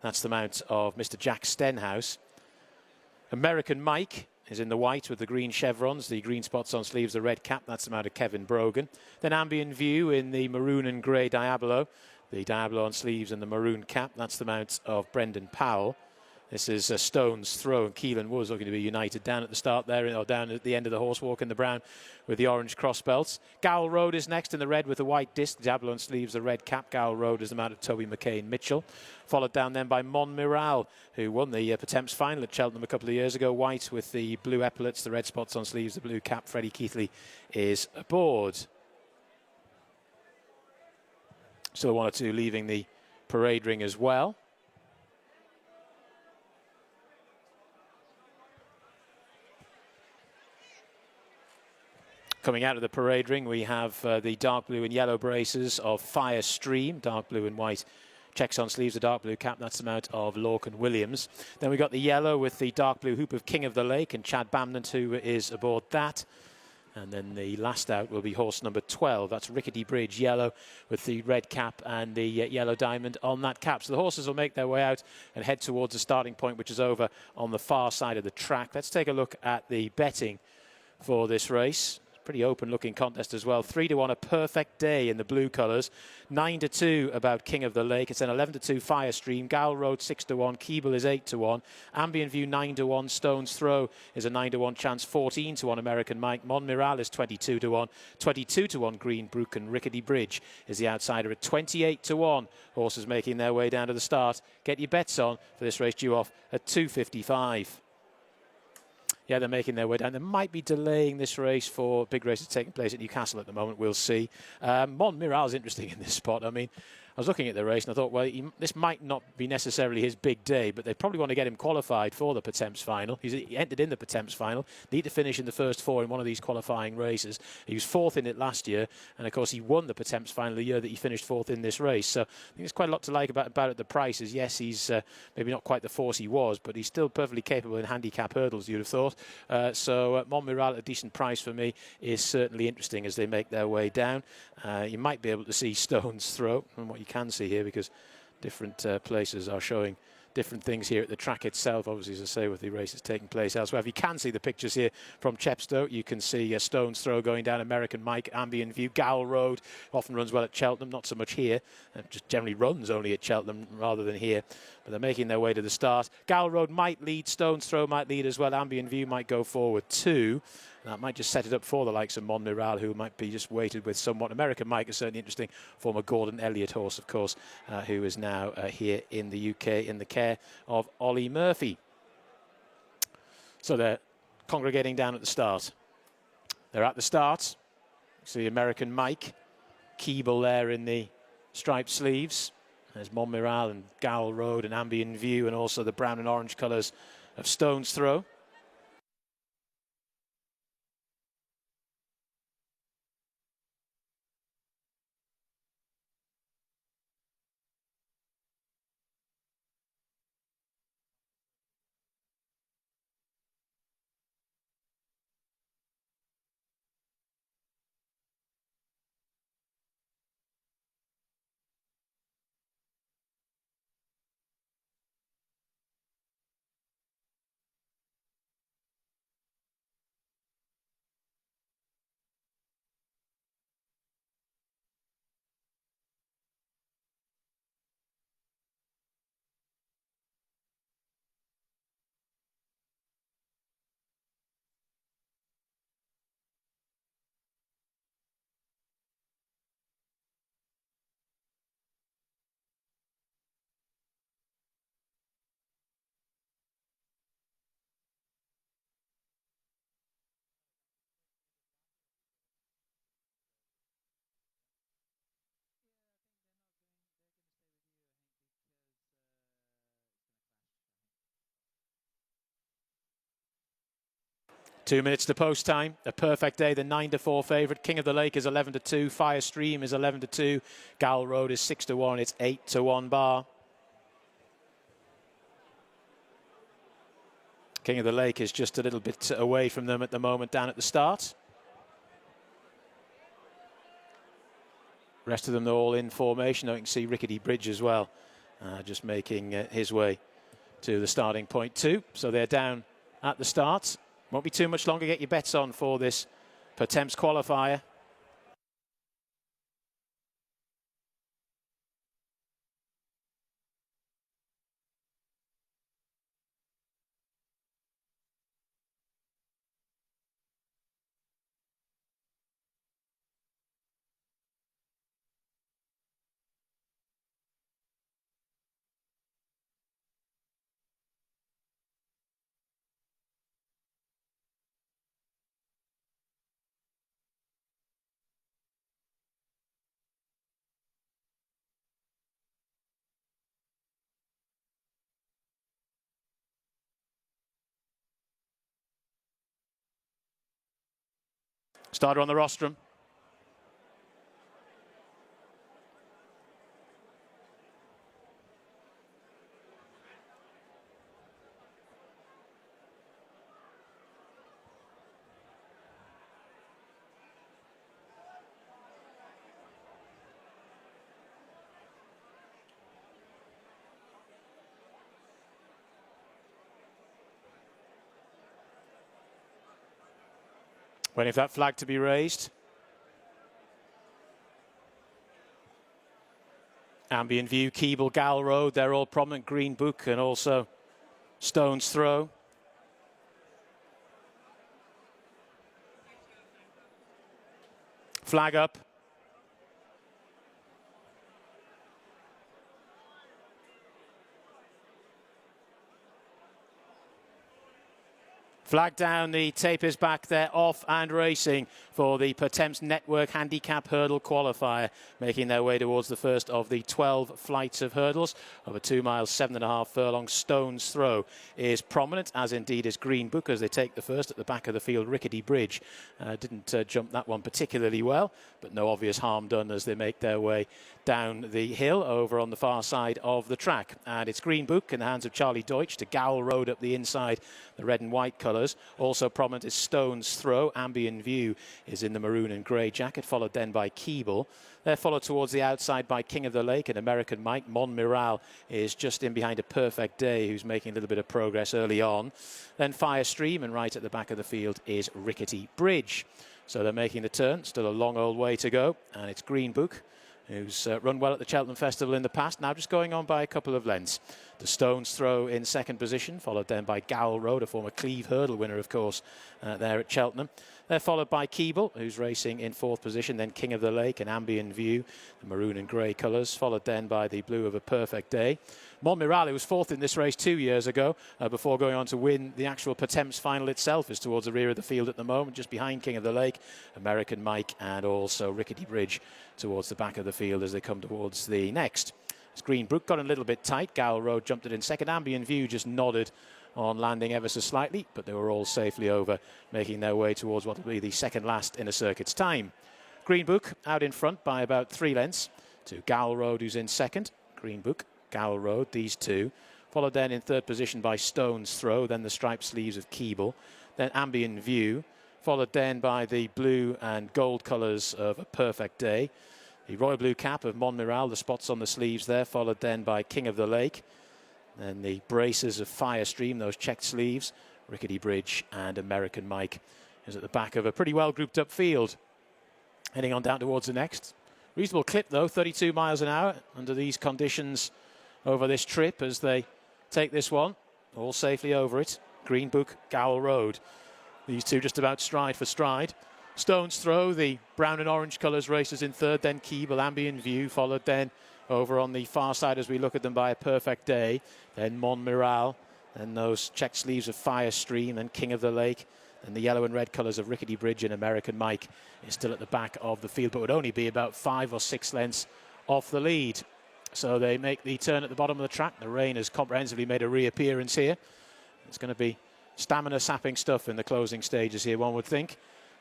That's the mount of Mr. Jack Stenhouse. American Mike is in the white with the green chevrons, the green spots on sleeves, the red cap. That's the mount of Kevin Brogan. Then Ambient View in the maroon and grey Diablo. The Diablo on sleeves and the maroon cap. That's the mount of Brendan Powell. This is a stone's throw, and Keelan was looking to be united down at the start there, or down at the end of the horse walk in the brown with the orange cross belts. Gowl Road is next in the red with the white disc. Diablo on sleeves, the red cap. Gowl Road is the mount of Toby McCain Mitchell. Followed down then by Mon Miral, who won the Pertemps final at Cheltenham a couple of years ago. White with the blue epaulets, the red spots on sleeves, the blue cap. Freddie Keithley is aboard. Still one or two leaving the parade ring as well. Coming out of the parade ring, we have the dark blue and yellow braces of Fire Stream, dark blue and white checks on sleeves, the dark blue cap. That's the mount of Lorcan Williams. Then we got the yellow with the dark blue hoop of King of the Lake and Chad Bamnant, who is aboard that. And then the last out will be horse number 12. That's Rickety Bridge, yellow, with the red cap and the yellow diamond on that cap. So the horses will make their way out and head towards the starting point, which is over on the far side of the track. Let's take a look at the betting for this race. Pretty open looking contest as well. 3-1 A Perfect Day in the blue colours. 9-2 about King of the Lake. It's then 11-2 Fire Stream. Gowl Road 6-1. Keable is 8-1. Ambient View 9-1. Stone's Throw is a 9-1 chance. 14-1 American Mike. Mon Miral is 22-1. 22-1 Green Brook, and Rickety Bridge is the outsider at 28-1. Horses making their way down to the start. Get your bets on for this race due off at 2:55. Yeah, they're making their way down. They might be delaying this race for big races taking place at Newcastle at the moment. We'll see. Mon Miral is interesting in this spot. I mean, I was looking at the race and I thought, well, this might not be necessarily his big day, but they probably want to get him qualified for the Pertemps final. He entered in the Pertemps final. Need to finish in the first four in one of these qualifying races. He was fourth in it last year, and of course he won the Pertemps final the year that he finished fourth in this race. So I think there's quite a lot to like about it. The prices. Yes, he's maybe not quite the force he was, but he's still perfectly capable in handicap hurdles, you'd have thought. So Mon Miral at a decent price for me is certainly interesting as they make their way down. You might be able to see Stone's Throw, and what you can see here, because different places are showing different things here at the track itself, obviously, as I say, with the races taking place elsewhere. If you can see the pictures here from Chepstow, you can see a Stone's Throw going down, American Mike, Ambient View. Gowl Road often runs well at Cheltenham, not so much here. Just generally runs only at Cheltenham rather than here. But they're making their way to the start. Gowl Road might lead, Stone's Throw might lead as well. Ambient View might go forward too. That might just set it up for the likes of Mon Miral, who might be just weighted with somewhat. American Mike is certainly interesting. Former Gordon Elliott horse, of course, who is now here in the UK in the care of Ollie Murphy. So they're congregating down at the start. They're at the start. See American Mike, Keable there in the striped sleeves. There's Mon Miral and Gowl Road and Ambient View, and also the brown and orange colours of Stone's Throw. Two minutes to post time. A Perfect Day, the 9-4 favourite. King of the Lake is 11-2. Fire Stream is 11-2. Gowl Road is 6-1. It's 8-1 bar. King of the Lake is just a little bit away from them at the moment down at the start. Rest of them, they're all in formation. I can see Rickety Bridge as well just making his way to the starting point too. So they're down at the start. Won't be too much longer. Get your bets on for this Pertemps qualifier. Starter on the rostrum. Waiting for that flag to be raised. Ambient View, Keable, Gal Road, they're all prominent. Green Book and also Stone's Throw. Flag up. Flag down, the tape is back there, off and racing for the Pertemps Network Handicap Hurdle Qualifier, making their way towards the first of the 12 flights of hurdles. Over 2 miles, 7.5 furlongs. Stone's Throw is prominent, as indeed is Green Book, as they take the first at the back of the field. Rickety Bridge didn't jump that one particularly well, but no obvious harm done as they make their way down the hill over on the far side of the track. And it's Green Book in the hands of Charlie Deutsch to Gowl Road up the inside, the red and white colours. Also prominent is Stone's Throw. Ambient View is in the maroon and grey jacket, followed then by Keable. They're followed towards the outside by King of the Lake and American Mike. Mon Miral is just in behind A Perfect Day, who's making a little bit of progress early on. Then Fire Stream, and right at the back of the field is Rickety Bridge. So they're making the turn. Still a long old way to go. And it's Green Book, who's run well at the Cheltenham Festival in the past, now just going on by a couple of lengths. The Stone's Throw in second position, followed then by Gowl Road, a former Cleve Hurdle winner, of course, there at Cheltenham. They're followed by Keable, who's racing in fourth position, then King of the Lake and Ambient View, the maroon and grey colours, followed then by the blue of A Perfect Day. Mon Miral, was fourth in this race 2 years ago, before going on to win the actual Pertemps final itself, is towards the rear of the field at the moment, just behind King of the Lake, American Mike and also Rickety Bridge towards the back of the field as they come towards the next. As Green Book got a little bit tight, Gowl Road jumped it in second. Ambient View just nodded on landing ever so slightly, but they were all safely over, making their way towards what will be the second last in a circuit's time. Green Book out in front by about 3 lengths to Gowl Road, who's in second. Green Book, Gowl Road, these two. Followed then in third position by Stone's Throw, then the striped sleeves of Keable, then Ambient View, followed then by the blue and gold colours of A Perfect Day. The royal blue cap of Mon Miral, the spots on the sleeves there, followed then by King of the Lake. Then the braces of Fire Stream, those checked sleeves, Rickety Bridge and American Mike is at the back of a pretty well grouped up field. Heading on down towards the next. Reasonable clip though, 32 miles an hour under these conditions over this trip as they take this one, all safely over it. Green Book, Gowl Road. These two just about stride for stride. Stone's Throw, the brown and orange colours, races in third, then Keable, Ambient View, followed then over on the far side as we look at them by A Perfect Day, then Mon Miral, and those checked sleeves of Fire Stream, and King of the Lake, and the yellow and red colours of Rickety Bridge and American Mike is still at the back of the field, but would only be about 5 or 6 lengths off the lead. So they make the turn at the bottom of the track. The rain has comprehensively made a reappearance here. It's going to be stamina sapping stuff in the closing stages here, one would think.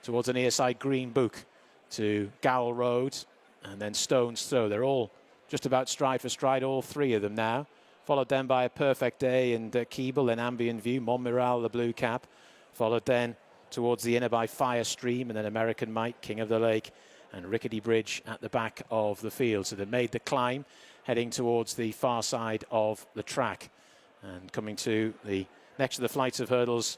Towards the near side, Green Book to Gowl Road and then Stone's Throw. They're all just about stride for stride, all 3 of them now. Followed then by A Perfect Day and Keable, then Ambient View, Mon Miral, the blue cap. Followed then towards the inner by Fire Stream and then American Mike, King of the Lake, and Rickety Bridge at the back of the field. So they made the climb heading towards the far side of the track. And coming to the next of the flights of hurdles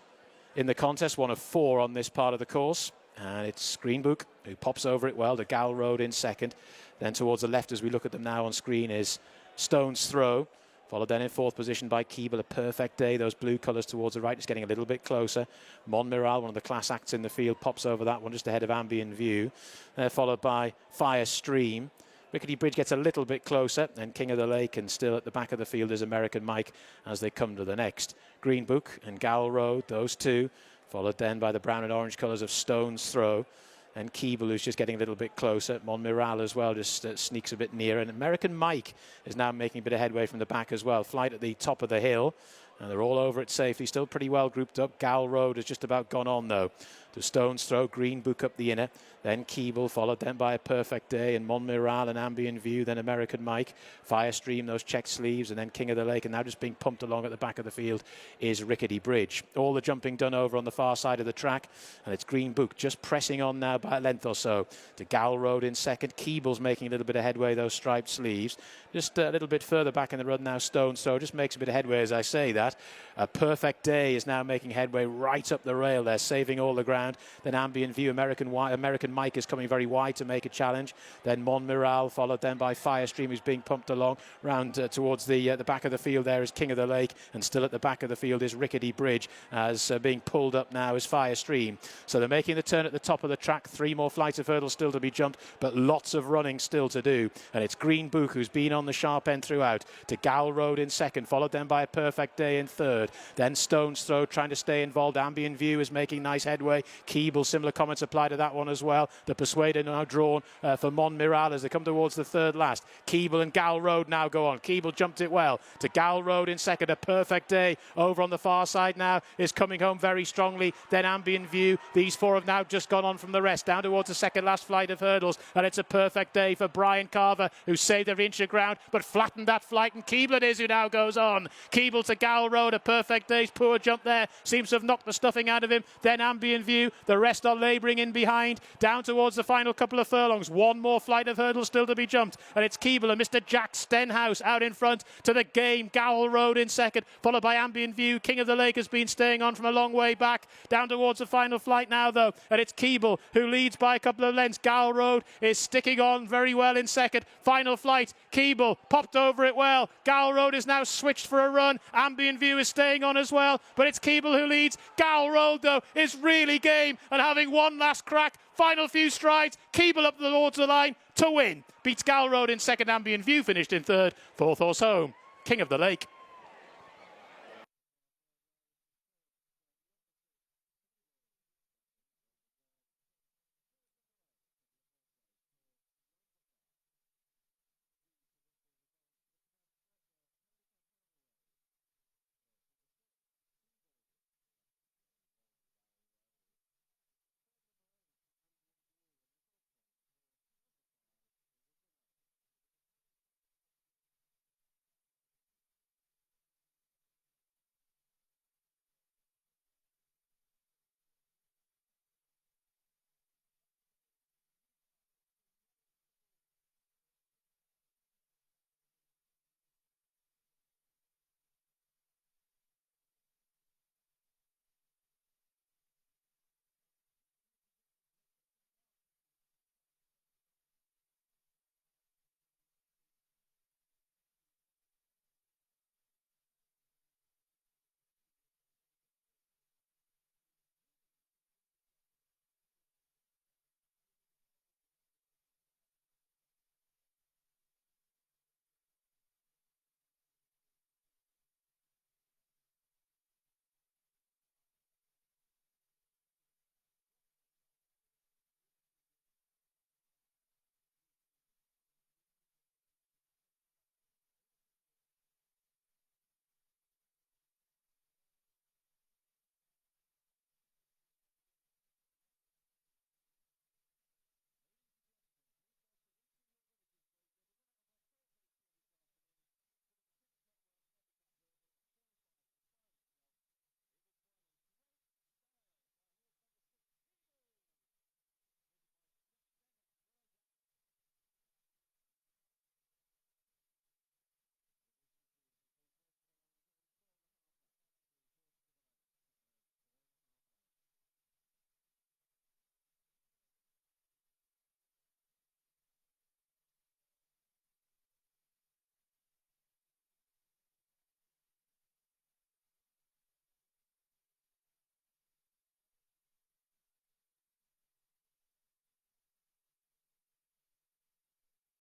in the contest, one of 4 on this part of the course. And it's Greenbook who pops over it well to Gal Road in second. Then towards the left, as we look at them now on screen, is Stone's Throw. Followed then in 4th position by Keable, A Perfect Day. Those blue colours towards the right, it's getting a little bit closer. Monmiral, one of the class acts in the field, pops over that one just ahead of Ambient View. Followed by Fire Stream. Rickety Bridge gets a little bit closer, and King of the Lake, and still at the back of the field is American Mike as they come to the next. Green Book and Gowl Road, those 2. Followed then by the brown and orange colours of Stone's Throw. And Keable, who's just getting a little bit closer. Monmiral as well, just sneaks a bit nearer. And American Mike is now making a bit of headway from the back as well. Flight at the top of the hill. And they're all over it safely, still pretty well grouped up. Gowl Road has just about gone on, though. To Stone's Throw, Green Book up the inner. Then Keable, followed then by A Perfect Day. And Monmiral and Ambient View. Then American Mike. Fire Stream, those checked sleeves. And then King of the Lake. And now just being pumped along at the back of the field is Rickety Bridge. All the jumping done over on the far side of the track. And it's Green Book just pressing on now by a length or so. To Gowl Road in second. Keable's making a little bit of headway, those striped sleeves. Just a little bit further back in the run now, Stone's Throw. Just makes a bit of headway as I say that. A Perfect Day is now making headway right up the rail there, saving all the ground. Then Ambient View, American Mike is coming very wide to make a challenge. Then Monmiral, followed then by Fire Stream, who's being pumped along. Round towards the back of the field there is King of the Lake, and still at the back of the field is Rickety Bridge, as being pulled up now is Fire Stream. So they're making the turn at the top of the track. 3 more flights of hurdles still to be jumped, but lots of running still to do. And it's Green Book who's been on the sharp end throughout. To Gowl Road in second, followed then by A Perfect Day in third. Then Stone's Throw trying to stay involved. Ambient View is making nice headway. Keable, similar comments apply to that one as well. The Persuader now drawn for Monmiral as they come towards the third last. Keable and Gowl Road now go on. Keable jumped it well. To Gowl Road in second. A Perfect Day over on the far side now is coming home very strongly. Then Ambient View. These 4 have now just gone on from the rest down towards the second last flight of hurdles, and it's A Perfect Day for Bryan Carver, who saved every inch of ground but flattened that flight, and Keable it is who now goes on. Keable to Gowl Road. A Perfect Day's poor jump there seems to have knocked the stuffing out of him. Then Ambient View. The rest are labouring in behind down towards the final couple of furlongs. 1 more flight of hurdles still to be jumped, and it's Keable and Mr. Jack Stenhouse out in front to the game. Gowl Road in second, followed by Ambient View. King of the Lake has been staying on from a long way back down towards the final flight now, though, and it's Keable who leads by a couple of lengths. Gowl Road is sticking on very well in second. Final flight, Keable popped over it well. Gowl Road is now switched for a run. Ambient View is staying on as well, but it's Keable who leads. Gowl Road, though, is really game and having one last crack. Final few strides, Keable up towards the line to win. Beats Gowl Road in second. Ambient View finished in third. 4th horse home, King of the Lake.